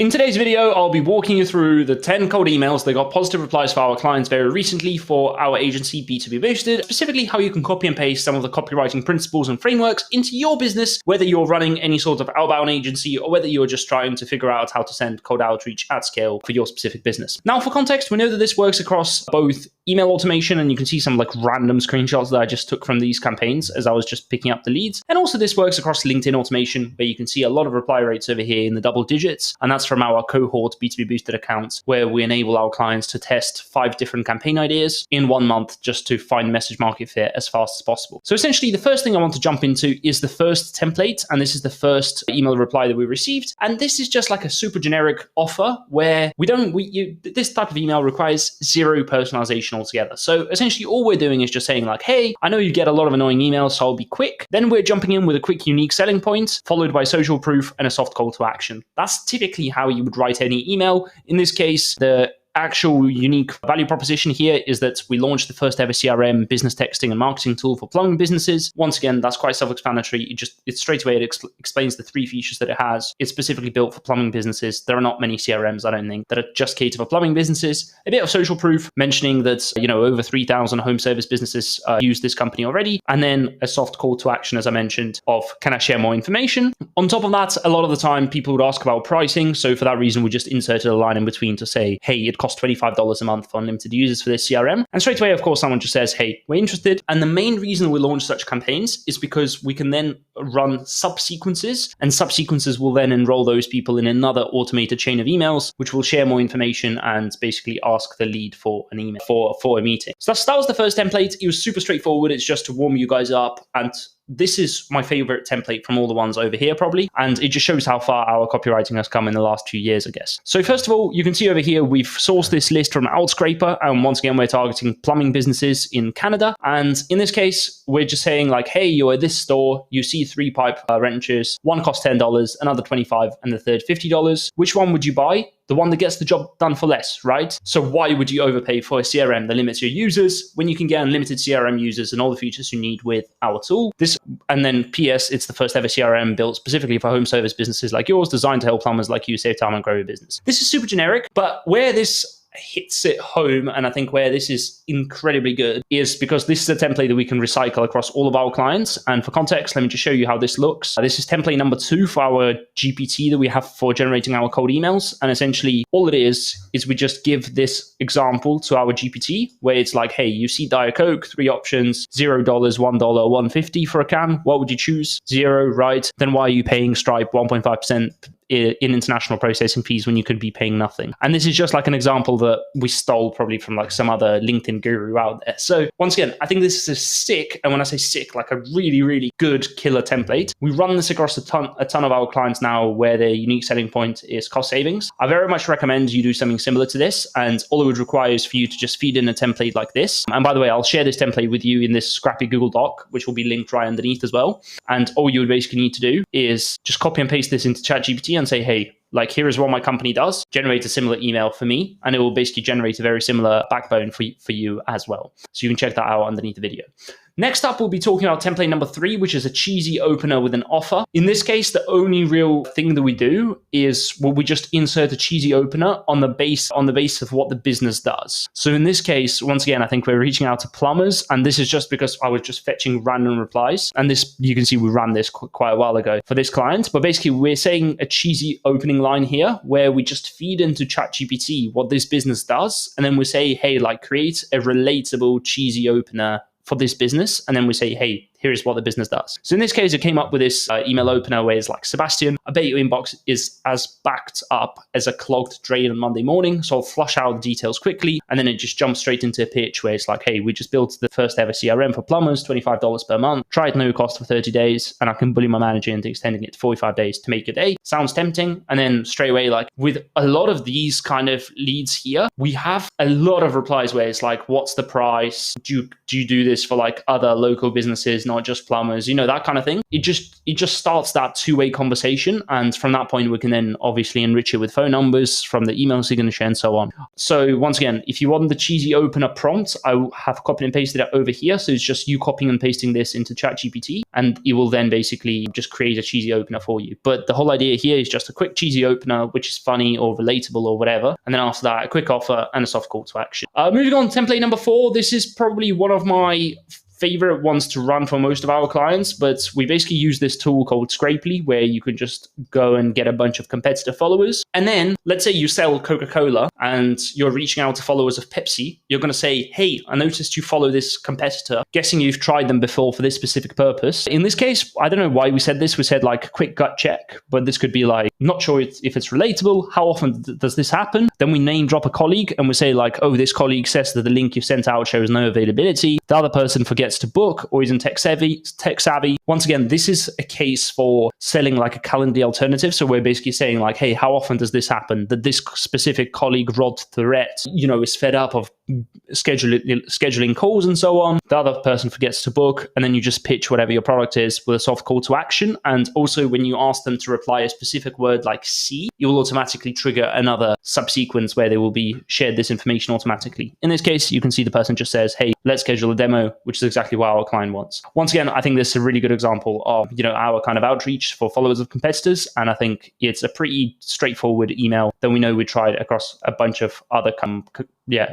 In today's video, I'll be walking you through the 10 cold emails that got positive replies for our clients very recently for our agency B2B Boosted, specifically how you can copy and paste some of the copywriting principles and frameworks into your business, whether you're running any sort of outbound agency or whether you're just trying to figure out how to send cold outreach at scale for your specific business. Now, for context, we know that this works across both email automation, and you can see some like random screenshots that I just took from these campaigns as I was just picking up the leads. And also this works across LinkedIn automation, where you can see a lot of reply rates over here in the double digits. And that's from our cohort B2B Boosted accounts, where we enable our clients to test 5 different campaign ideas in 1 month just to find message market fit as fast as possible. So essentially, the first thing I want to jump into is the first template. And this is the first email reply that we received. And this is just like a super generic offer where this type of email requires zero personalization altogether. So essentially all we're doing is just saying like, hey, I know you get a lot of annoying emails, so I'll be quick. Then we're jumping in with a quick unique selling point, followed by social proof and a soft call to action. That's typically how you would write any email. In this case, the actual unique value proposition here is that we launched the first ever CRM business texting and marketing tool for plumbing businesses. Once again, that's quite self-explanatory. It straight away explains the 3 features that it has. It's specifically built for plumbing businesses. There are not many CRMs, I don't think, that are just catered for plumbing businesses. A bit of social proof, mentioning that over 3,000 home service businesses use this company already, and then a soft call to action, as I mentioned, of can I share more information? On top of that, a lot of the time people would ask about pricing. So for that reason, we just inserted a line in between to say, hey, it costs $25 a month for unlimited users for this CRM. And straight away, of course, someone just says, hey, we're interested. And the main reason we launch such campaigns is because we can then run subsequences, and subsequences will then enroll those people in another automated chain of emails, which will share more information and basically ask the lead for an email for a meeting. So that was the first template. It was super straightforward. It's just to warm you guys up. And this is my favorite template from all the ones over here, probably. And it just shows how far our copywriting has come in the last few years, I guess. So first of all, you can see over here, we've sourced this list from Outscraper. And once again, we're targeting plumbing businesses in Canada. And in this case, we're just saying like, hey, you're at this store, you see 3 pipe wrenches. One costs $10, another $25, and the third $50. Which one would you buy? The one that gets the job done for less, right? So why would you overpay for a CRM that limits your users when you can get unlimited CRM users and all the features you need with our tool? And then PS, it's the first ever CRM built specifically for home service businesses like yours, designed to help plumbers like you save time and grow your business. This is super generic, but where this hits it home, and I think where this is incredibly good, is because this is a template that we can recycle across all of our clients. And for context, let me just show you how this looks. This is template number 2 for our GPT that we have for generating our cold emails. And essentially all it is we just give this example to our GPT where it's like, hey, you see Diet Coke, 3 options, $0, $1, $1.50 for a can. What would you choose? 0, right? Then why are you paying Stripe 1.5% in international processing fees when you could be paying nothing? And this is just like an example that we stole probably from like some other LinkedIn guru out there. So once again, I think this is a sick, and when I say sick, like a really, really good killer template. We run this across a ton of our clients now where their unique selling point is cost savings. I very much recommend you do something similar to this. And all it would require is for you to just feed in a template like this. And by the way, I'll share this template with you in this scrappy Google Doc, which will be linked right underneath as well. And all you would basically need to do is just copy and paste this into ChatGPT and say, hey, like, here is what my company does, generate a similar email for me, and it will basically generate a very similar backbone for you as well. So you can check that out underneath the video. Next up, we'll be talking about template number 3, which is a cheesy opener with an offer. In this case, the only real thing that we do is we just insert a cheesy opener on the base of what the business does. So in this case, once again, I think we're reaching out to plumbers, and this is just because I was just fetching random replies. And this, you can see we ran this quite a while ago for this client. But basically, we're saying a cheesy opening line here where we just feed into ChatGPT what this business does. And then we say, hey, like, create a relatable cheesy opener for this business. And then we say, hey, here's what the business does. So in this case, it came up with this email opener where it's like, Sebastian, I bet your inbox is as backed up as a clogged drain on Monday morning. So I'll flush out the details quickly. And then it just jumps straight into a pitch where it's like, hey, we just built the first ever CRM for plumbers, $25 per month. Try it no cost for 30 days. And I can bully my manager into extending it to 45 days to make a day. Sounds tempting. And then straight away, like with a lot of these kind of leads here, we have a lot of replies where it's like, what's the price? Do you do this for like other local businesses not just plumbers, that kind of thing. It just starts that two-way conversation. And from that point, we can then obviously enrich it with phone numbers from the email signature and so on. So once again, if you want the cheesy opener prompt, I have copied and pasted it over here. So it's just you copying and pasting this into ChatGPT, and it will then basically just create a cheesy opener for you. But the whole idea here is just a quick cheesy opener, which is funny or relatable or whatever. And then after that, a quick offer and a soft call to action. Moving on, template number 4. This is probably one of my favorite ones to run for most of our clients, but we basically use this tool called Scrapely, where you can just go and get a bunch of competitor followers. And then let's say you sell Coca-Cola and you're reaching out to followers of Pepsi. You're going to say, hey, I noticed you follow this competitor, guessing you've tried them before for this specific purpose. In this case, I don't know why we said this. We said like a quick gut check, but this could be like, not sure if it's relatable. How often does this happen? Then we name drop a colleague and we say like, oh, this colleague says that the link you sent out shows no availability. The other person forgets to book or isn't tech savvy. Once again, this is a case for selling like a Calendly alternative. So we're basically saying like, hey, how often does this happen? That this specific colleague Rod Threat, is fed up of scheduling calls and so on. The other person forgets to book, and then you just pitch whatever your product is with a soft call to action. And also when you ask them to reply a specific word like C, you will automatically trigger another subsequence where they will be shared this information automatically. In this case, you can see the person just says, hey, let's schedule a demo, which is exactly what our client wants. Once again, I think this is a really good example of, our kind of outreach for followers of competitors. And I think it's a pretty straightforward email that we know we tried across a bunch of other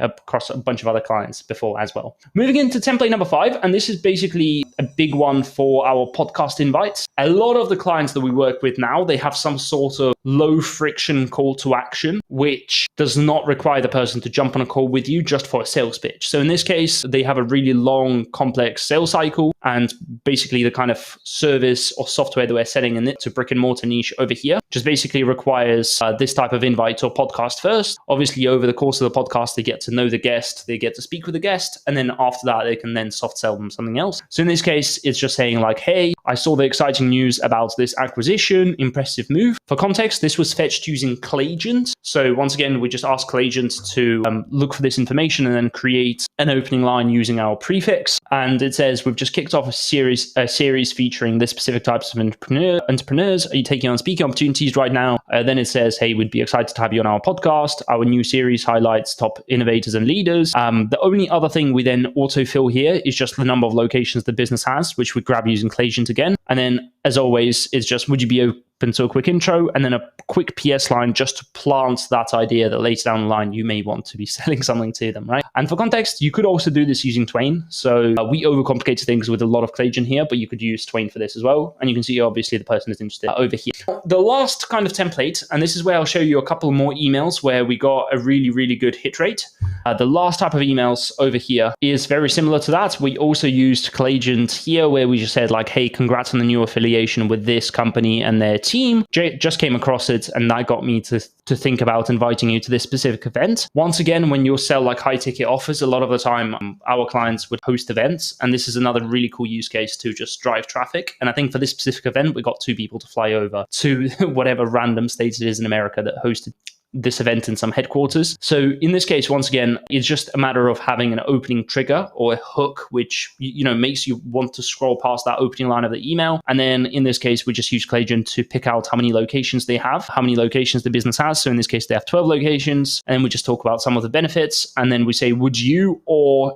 across a bunch of other clients before as well. Moving into template number 5, and this is basically a big one for our podcast invites. A lot of the clients that we work with now, they have some sort of low friction call to action, which does not require the person to jump on a call with you just for a sales pitch. So in this case, they have a really long, complex sales cycle, and basically the kind of service or software that we're selling in it to brick and mortar niche over here just basically requires this type of invite or podcast first. Obviously, over the course of the podcast, they get to know the guest, they get to speak with the guest, and then after that, they can then soft sell them something else. So in this case, it's just saying like, hey, I saw the exciting news about this acquisition, impressive move. For context, this was fetched using Clayagent. So once again, we just ask Clayagent to look for this information and then create an opening line using our prefix. And it says, we've just kicked off a series featuring this specific types of entrepreneurs. Are you taking on speaking opportunities right now? Then it says, hey, we'd be excited to have you on our podcast. Our new series highlights top innovators and leaders. The only other thing we then autofill here is just the number of locations the business has, which we grab using Clayagent again. And then, as always, it's just, would you be open to a quick intro? And then a quick PS line just to plant that idea that later down the line, you may want to be selling something to them, right? And for context, you could also do this using Twain. So we overcomplicate things with a lot of Clayagent here, but you could use Twain for this as well. And you can see, obviously, the person is interested over here. The last kind of template, and this is where I'll show you a couple more emails where we got a really, really good hit rate. The last type of emails over here is very similar to that. We also used Clayagent here where we just said like, hey, congrats on the new affiliation with this company and their team. Just came across it, and that got me to think about inviting you to this specific event. Once again, when you sell like high ticket offers, a lot of the time our clients would host events, and this is another really cool use case to just drive traffic. And I think for this specific event, we got 2 people to fly over to whatever random state it is in America that hosted this event in some headquarters. So in this case, once again, it's just a matter of having an opening trigger or a hook, which, makes you want to scroll past that opening line of the email. And then in this case, we just use Clayagent to pick out how many locations they have, how many locations the business has. So in this case, they have 12 locations. And then we just talk about some of the benefits. And then we say, would you,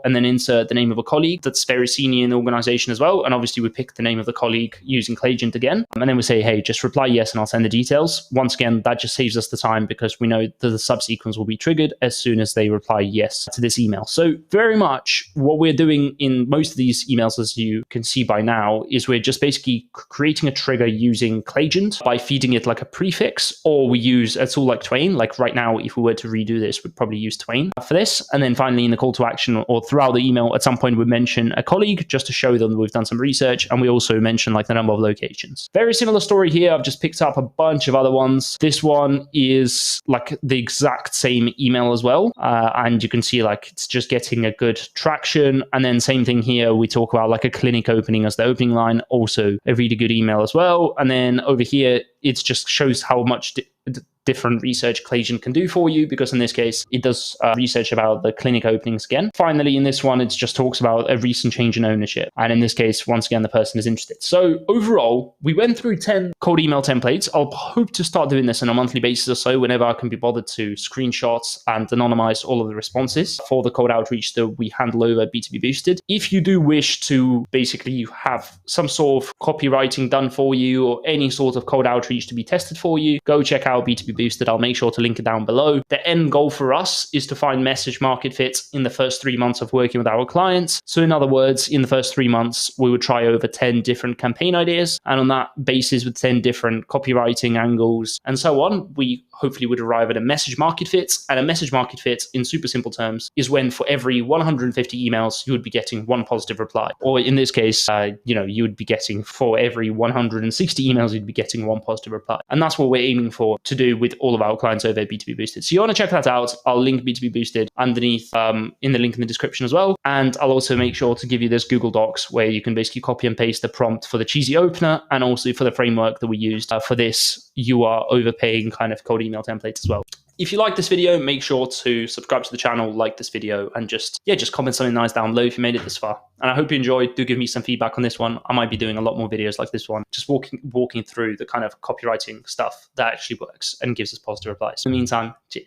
and then insert the name of a colleague that's very senior in the organization as well. And obviously we pick the name of the colleague using Clayagent again. And then we say, hey, just reply yes, and I'll send the details. Once again, that just saves us the time because we know that the subsequence will be triggered as soon as they reply yes to this email. So very much what we're doing in most of these emails, as you can see by now, is we're just basically creating a trigger using Clayagent by feeding it like a prefix, or we use a tool like Twain. Like right now, if we were to redo this, we'd probably use Twain for this. And then finally in the call to action or throughout the email, at some point we mention a colleague just to show them that we've done some research. And we also mention like the number of locations. Very similar story here. I've just picked up a bunch of other ones. This one is like the exact same email as well. And you can see like it's just getting a good traction. And then same thing here. We talk about like a clinic opening as the opening line, also a really good email as well. And then over here, it just shows how much different research Claygen can do for you, because in this case, it does research about the clinic openings again. Finally, in this one, it just talks about a recent change in ownership. And in this case, once again, the person is interested. So overall, we went through 10 cold email templates. I'll hope to start doing this on a monthly basis or so, whenever I can be bothered to screenshots and anonymize all of the responses for the cold outreach that we handle over B2B Boosted. If you do wish to basically have some sort of copywriting done for you, or any sort of cold outreach to be tested for you, go check out B2B Boosted. I'll make sure to link it down below. The end goal for us is to find message market fits in the first 3 months of working with our clients. So in other words, in the first 3 months, we would try over 10 different campaign ideas. And on that basis, with 10 different copywriting angles and so on, we hopefully would arrive at a message market fit. And a message market fit, in super simple terms, is when for every 150 emails, you would be getting one positive reply. Or in this case, you would be getting, for every 160 emails, you'd be getting one positive reply. And that's what we're aiming for to do with all of our clients over at B2B Boosted. So you want to check that out. I'll link B2B Boosted underneath in the link in the description as well. And I'll also make sure to give you this Google Docs where you can basically copy and paste the prompt for the cheesy opener, and also for the framework that we used for this "you are overpaying" kind of cold email template as well. If you like this video, make sure to subscribe to the channel, like this video, and just comment something nice down below if you made it this far. And I hope you enjoyed. Do give me some feedback on this one. I might be doing a lot more videos like this one, just walking through the kind of copywriting stuff that actually works and gives us positive replies. In the meantime, cheers.